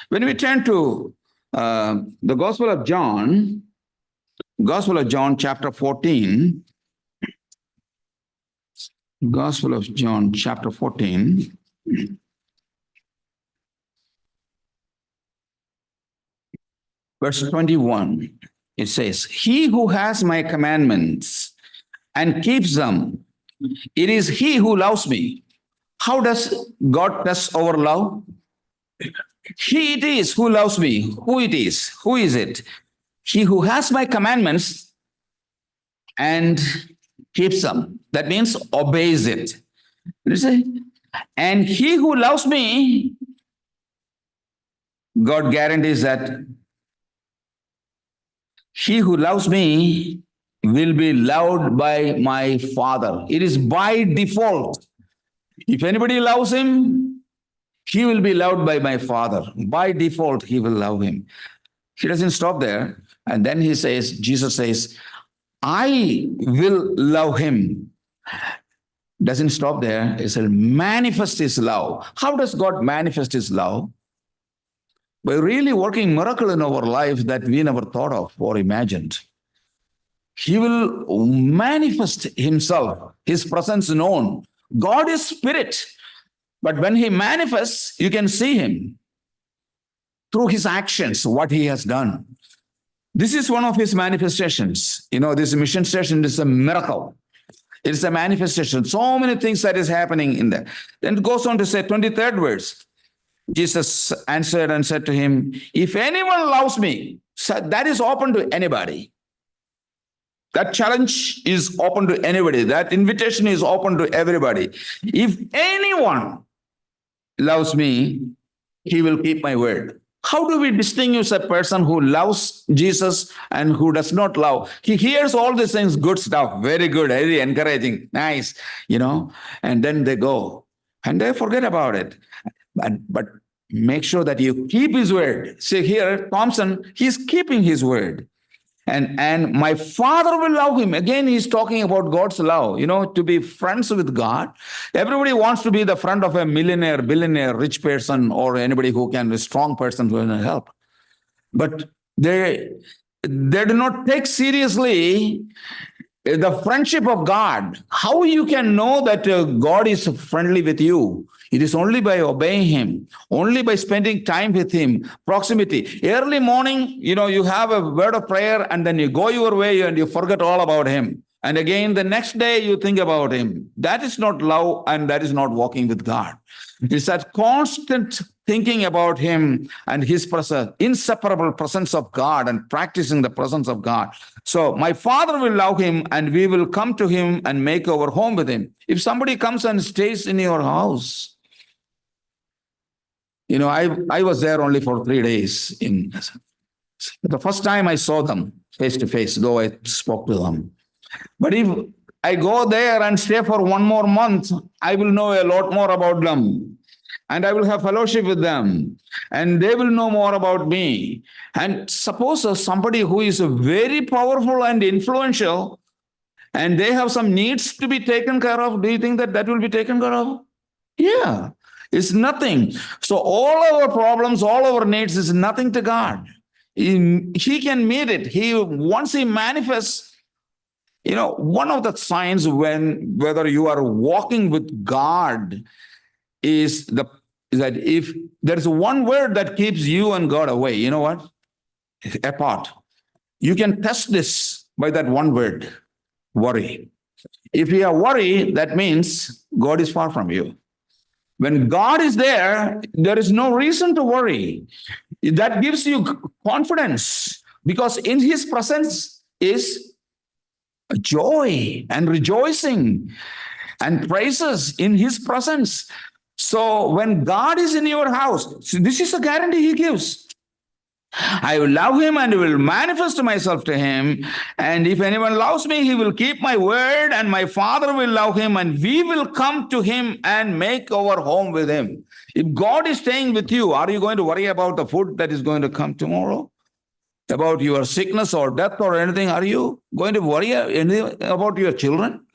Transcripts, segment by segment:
When we turn to the Gospel of John, chapter 14, Gospel of John, chapter 14, verse 21, it says, "He who has my commandments and keeps them, it is he who loves me." How does God test our love? He it is who loves me. Who it is? Who is it? He who has my commandments and keeps them. That means obeys it. You see? And he who loves me, God guarantees that he who loves me will be loved by my Father. It is by default. If anybody loves him, he will be loved by my Father. By default, he will love him. He doesn't stop there. And then he says, Jesus says, I will love him. Doesn't stop there. He said, manifest his love. How does God manifest his love? By really working miracle in our life that we never thought of or imagined. He will manifest himself, his presence known. God is spirit. But when he manifests, you can see him through his actions, what he has done. This is one of his manifestations. You know, this mission station is a miracle. It's a manifestation. So many things that is happening in there. Then it goes on to say, 23rd verse. Jesus answered and said to him, if anyone loves me, so that is open to anybody. That challenge is open to anybody. That invitation is open to everybody. If anyone loves me, he will keep my word. How do we distinguish a person who loves Jesus and who does not love? He hears all these things, good stuff, very good, very encouraging, nice, and then they go and they forget about it. But make sure that you keep his word. See here, Thompson, he's keeping his word. And my Father will love him. Again, he's talking about God's love, to be friends with God. Everybody wants to be the friend of a millionaire, billionaire, rich person, or anybody who can, a strong person who can help. But they do not take seriously the friendship of God. How you can know that God is friendly with you? It is only by obeying him, only by spending time with him, proximity. Early morning, you have a word of prayer and then you go your way and you forget all about him. And again, the next day you think about him. That is not love and that is not walking with God. It's that constant thinking about him and his presence, inseparable presence of God and practicing the presence of God. So my Father will love him and we will come to him and make our home with him. If somebody comes and stays in your house, I was there only for 3 days. The first time I saw them face to face, though I spoke to them. But if I go there and stay for 1 more month, I will know a lot more about them. And I will have fellowship with them. And they will know more about me. And suppose somebody who is very powerful and influential, and they have some needs to be taken care of, do you think that will be taken care of? Yeah. It's nothing. So all our problems, all our needs is nothing to God. He can meet it. Once he manifests, one of the signs whether you are walking with God is that if there's one word that keeps you and God away, you know what? Apart. You can test this by that one word, worry. If you are worried, that means God is far from you. When God is there, there is no reason to worry. That gives you confidence because in his presence is joy and rejoicing and praises in his presence. So when God is in your house, this is a guarantee he gives. I will love him and will manifest myself to him. And if anyone loves me, he will keep my word and my Father will love him and we will come to him and make our home with him. If God is staying with you, are you going to worry about the food that is going to come tomorrow? About your sickness or death or anything? Are you going to worry anything about your children?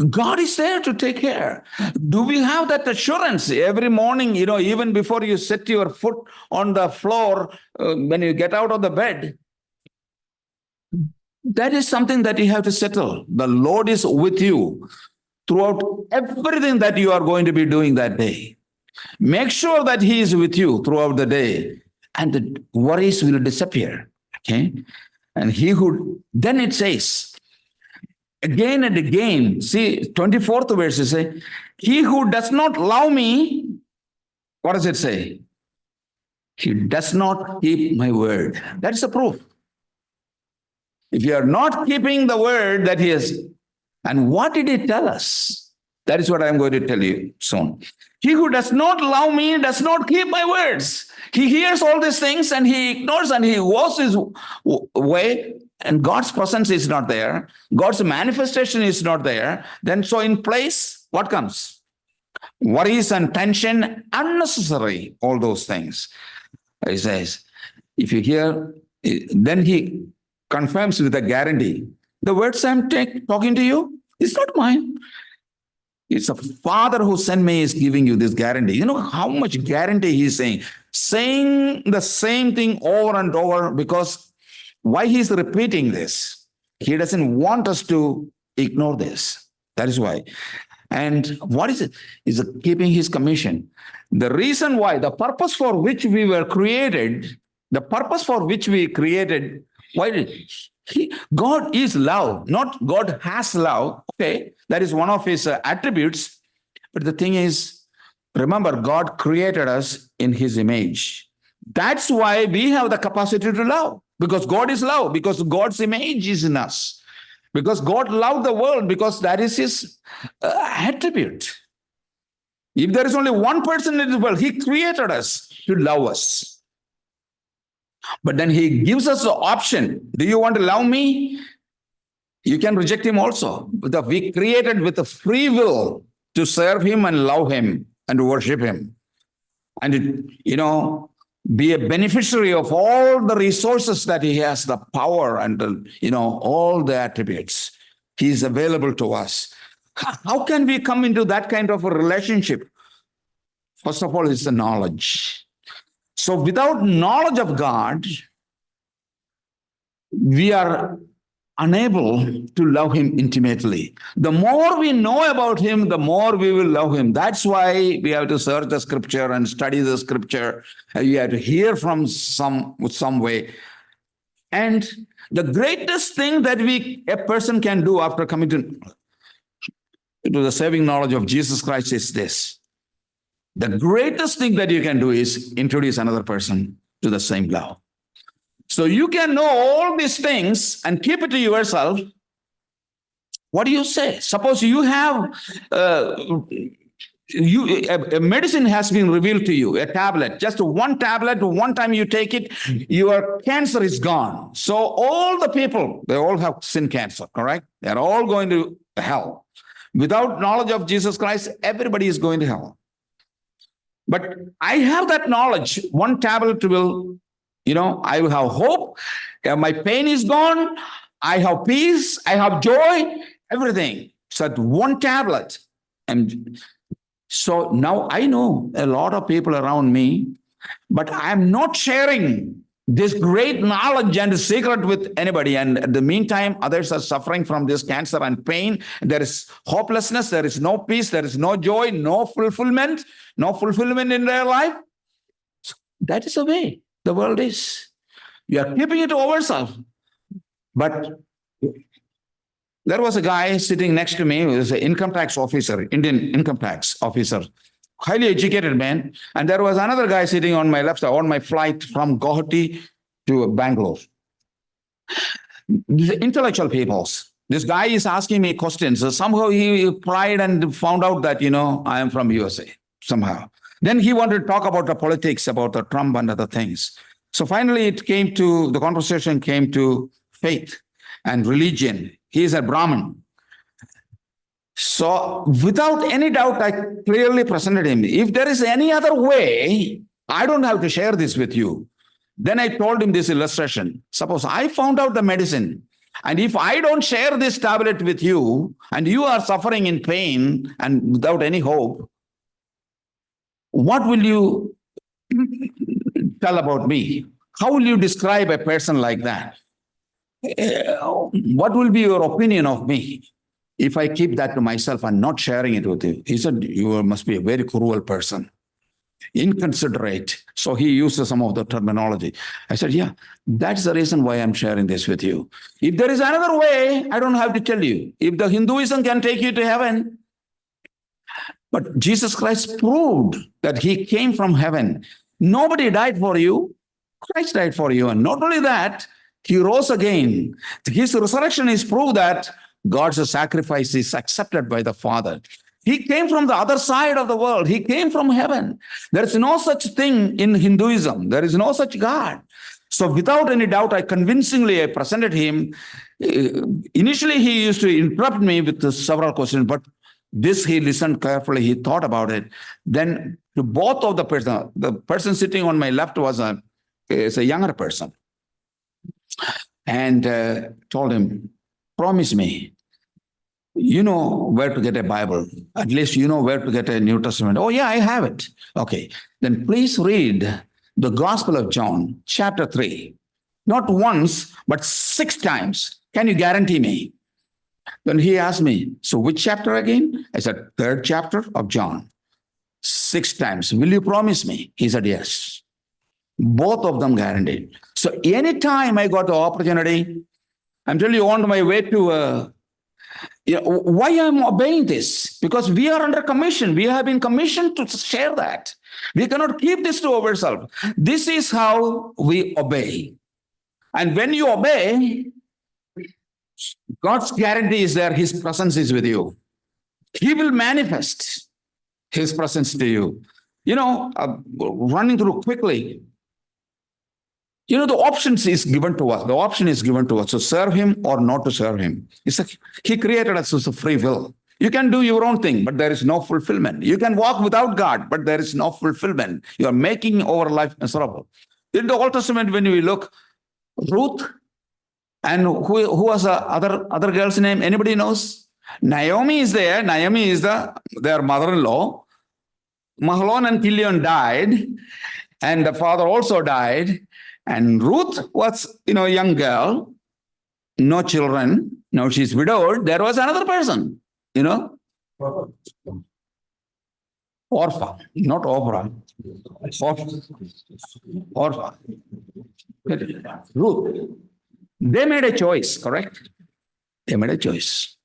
God is there to take care. Do we have that assurance every morning, even before you set your foot on the floor, when you get out of the bed? That is something that you have to settle. The Lord is with you throughout everything that you are going to be doing that day. Make sure that He is with you throughout the day, and the worries will disappear. Okay? And then it says, again and again, see, 24th verse is say, he who does not love me, what does it say? He does not keep my word. That's the proof. If you are not keeping the word that He has, and what did He tell us? That is what I'm going to tell you soon. He who does not love me does not keep my words. He hears all these things and he ignores and he goes his way, and God's presence is not there. God's manifestation is not there. Then so in place, what comes? Worries and tension, unnecessary, all those things. He says, if you hear, then He confirms with a guarantee. The words I'm talking to you, it's not mine. It's a Father who sent me is giving you this guarantee. You know how much guarantee He's saying? Saying the same thing over and over, because why He's repeating this? He doesn't want us to ignore this. That is why. And what is it? Is keeping His commission. The reason why, the purpose for which we were created, why did God is love, not God has love. Okay, that is one of His attributes. But the thing is, remember, God created us in His image. That's why we have the capacity to love, because God is love, because God's image is in us, because God loved the world, because that is His attribute. If there is only one person in the world, He created us to love us. But then He gives us the option. Do you want to love me? You can reject Him also. But we created with a free will to serve Him and love Him and to worship Him. And, be a beneficiary of all the resources that He has, the power and, all the attributes. He is available to us. How can we come into that kind of a relationship? First of all, it's the knowledge. So without knowledge of God, we are unable to love Him intimately. The more we know about Him, the more we will love Him. That's why we have to search the Scripture and study the Scripture. You have to hear from some way. And the greatest thing that a person can do after coming to the saving knowledge of Jesus Christ is this. The greatest thing that you can do is introduce another person to the same love. So you can know all these things and keep it to yourself. What do you say? Suppose you have a medicine has been revealed to you, a tablet, just one tablet, one time you take it, your cancer is gone. So all the people, they all have sin cancer, correct? They're all going to hell. Without knowledge of Jesus Christ, everybody is going to hell. But I have that knowledge. One tablet will, I will have hope. My pain is gone. I have peace. I have joy, everything. So one tablet. And so now I know a lot of people around me, but I'm not sharing this great knowledge and secret with anybody. And in the meantime, others are suffering from this cancer and pain. There is hopelessness. There is no peace. There is no joy, no fulfillment in their life. So that is the way the world is. We are keeping it to ourselves. But there was a guy sitting next to me who was an income tax officer, Indian income tax officer, highly educated man. And there was another guy sitting on my left side on my flight from Guwahati to Bangalore. These intellectual peoples. This guy is asking me questions. Somehow he pried and found out that, I am from USA somehow. Then he wanted to talk about the politics, about the Trump and other things. So finally the conversation came to faith and religion. He is a Brahmin. So without any doubt, I clearly presented him. If there is any other way, I don't have to share this with you. Then I told him this illustration. Suppose I found out the medicine And if I don't share this tablet with you, and you are suffering in pain and without any hope, what will you tell about me? How will you describe a person like that? What will be your opinion of me if I keep that to myself and not sharing it with you? He said, you must be a very cruel person, inconsiderate. So he uses some of the terminology. I said, yeah, that's the reason why I'm sharing this with you. If there is another way, I don't have to tell you. If the Hinduism can take you to heaven, but Jesus Christ proved that he came from heaven. Nobody died for you. Christ died for you. And not only that, he rose again. His resurrection is proof that God's sacrifice is accepted by the Father. He came from the other side of the world. He came from heaven. There is no such thing in Hinduism. There is no such God. So without any doubt, I presented him. Initially, he used to interrupt me with several questions, but this he listened carefully. He thought about it. Then to both of the person sitting on my left was a younger person. And told him, promise me, you know where to get a Bible. At least you know where to get a New Testament. Oh, yeah, I have it. Okay. Then please read the Gospel of John, chapter 3. Not once, but 6 times. Can you guarantee me? Then he asked me, so which chapter again? I said, 3rd chapter of John. 6 times. Will you promise me? He said, yes. Both of them guaranteed. So anytime I got the opportunity, I'm telling you, on my way to, why I'm obeying this? Because we are under commission. We have been commissioned to share that. We cannot keep this to ourselves. This is how we obey. And when you obey, God's guarantee is there. His presence is with you. He will manifest his presence to you. Running through quickly. The options is given to us. The option is given to us to serve him or not to serve him. He created us with a free will. You can do your own thing, but there is no fulfillment. You can walk without God, but there is no fulfillment. You are making our life miserable. In the Old Testament, when we look, Ruth, and who was the other girl's name? Anybody knows? Naomi is there. Naomi is their mother-in-law. Mahlon and Chilion died, and the father also died. And Ruth was, a young girl, no children. Now she's widowed. There was another person, Orpha, not Oprah. Orpha. Ruth. They made a choice, correct? They made a choice.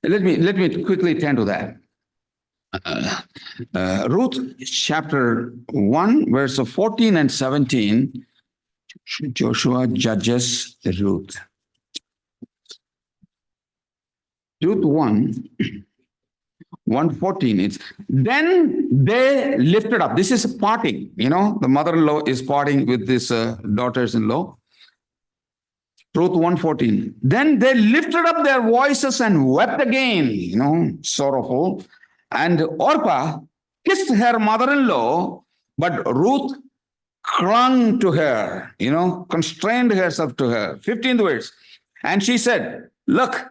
Let me quickly turn to that. Ruth chapter 1, verse 14 and 17. Joshua judges Ruth. Ruth 1:14. It's then they lifted up. This is parting. The mother-in-law is parting with this daughters-in-law. Ruth 1:14. Then they lifted up their voices and wept again, sorrowful. And Orpah kissed her mother-in-law, but Ruth clung to her, constrained herself to her. 15th verse. And she said, look,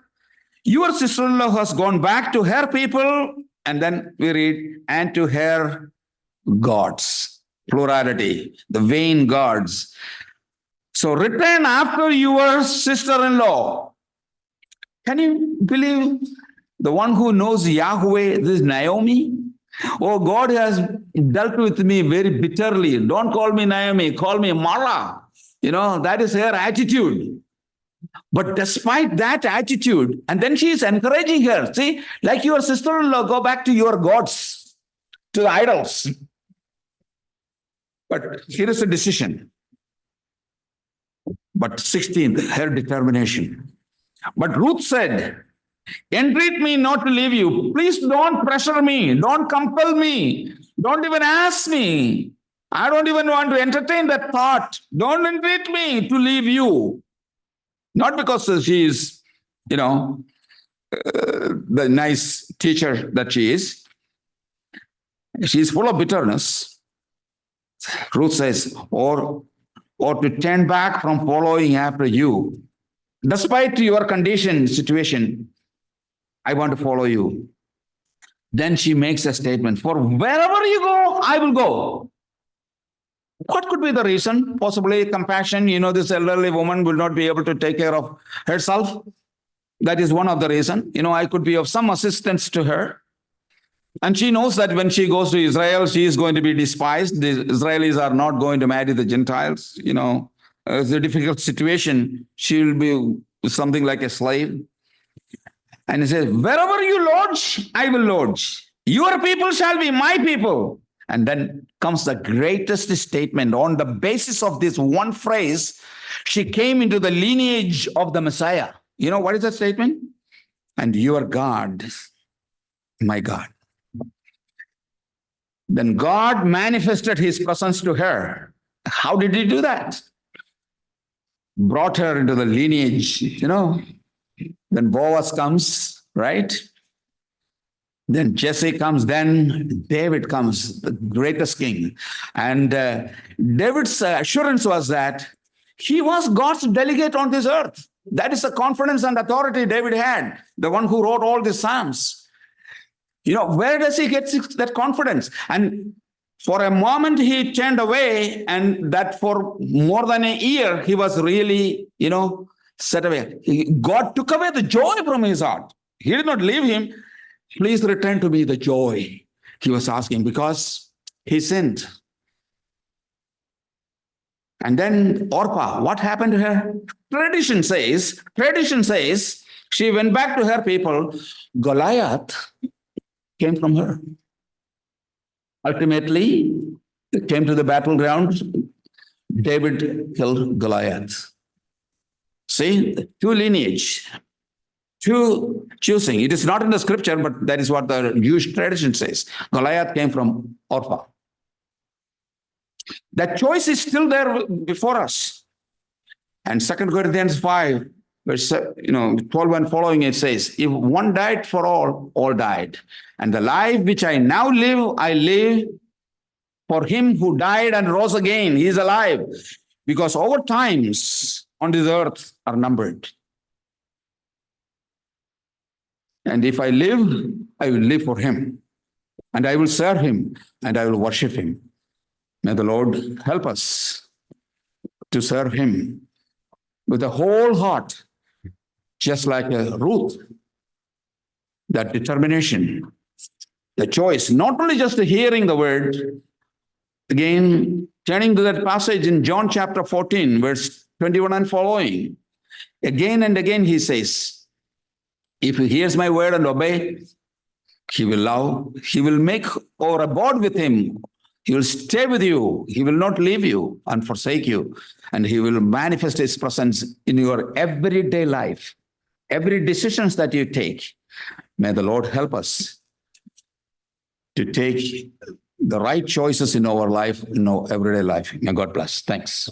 your sister-in-law has gone back to her people. And then we read, and to her gods, plurality, the vain gods. So return after your sister-in-law. Can you believe the one who knows Yahweh, this Naomi? Oh, God has dealt with me very bitterly. Don't call me Naomi, call me Mara. That is her attitude. But despite that attitude, and then she is encouraging her. See, like your sister-in-law, go back to your gods, to the idols. But here is a decision. But 16th, her determination. But Ruth said, entreat me not to leave you. Please don't pressure me. Don't compel me. Don't even ask me. I don't even want to entertain that thought. Don't entreat me to leave you. Not because she is, the nice teacher that she is. She is full of bitterness. Ruth says, or to turn back from following after you. Despite your condition, situation, I want to follow you. Then she makes a statement, for wherever you go, I will go. What could be the reason? Possibly compassion. This elderly woman will not be able to take care of herself. That is one of the reasons. I could be of some assistance to her. And she knows that when she goes to Israel, she is going to be despised. The Israelis are not going to marry the Gentiles. It's a difficult situation. She will be something like a slave. And he says, wherever you lodge, I will lodge. Your people shall be my people. And then comes the greatest statement. On the basis of this one phrase, she came into the lineage of the Messiah. What is that statement? And your God, my God. Then God manifested his presence to her. How did he do that? Brought her into the lineage, Then Boaz comes, right? Then Jesse comes, then David comes, the greatest king. And David's assurance was that he was God's delegate on this earth. That is the confidence and authority David had, the one who wrote all the Psalms. Where does he get that confidence? And for a moment, he turned away, and that for more than a year, he was really, set away. God took away the joy from his heart. He did not leave him. Please return to me the joy, he was asking, because he sinned. And then Orpah, what happened to her? Tradition says, she went back to her people. Goliath came from her. Ultimately, it came to the battleground. David killed Goliath. See, two lineage, two choosing. It is not in the scripture, but that is what the Jewish tradition says. Goliath came from Orpah. That choice is still there before us. And 2 Corinthians 5, verse 12 and following, it says, if one died for all died. And the life which I now live, I live for him who died and rose again. He is alive. Because our times on this earth are numbered. And if I live, I will live for him. And I will serve him. And I will worship him. May the Lord help us to serve him with a whole heart, just like Ruth. That determination, the choice, not only just hearing the word. Again, turning to that passage in John chapter 14, verse 21 and following. Again and again he says, if he hears my word and obey, he will love, he will make or abode with him. He will stay with you. He will not leave you and forsake you. And he will manifest his presence in your everyday life, every decisions that you take. May the Lord help us to take the right choices in our life, in our everyday life. May God bless. Thanks.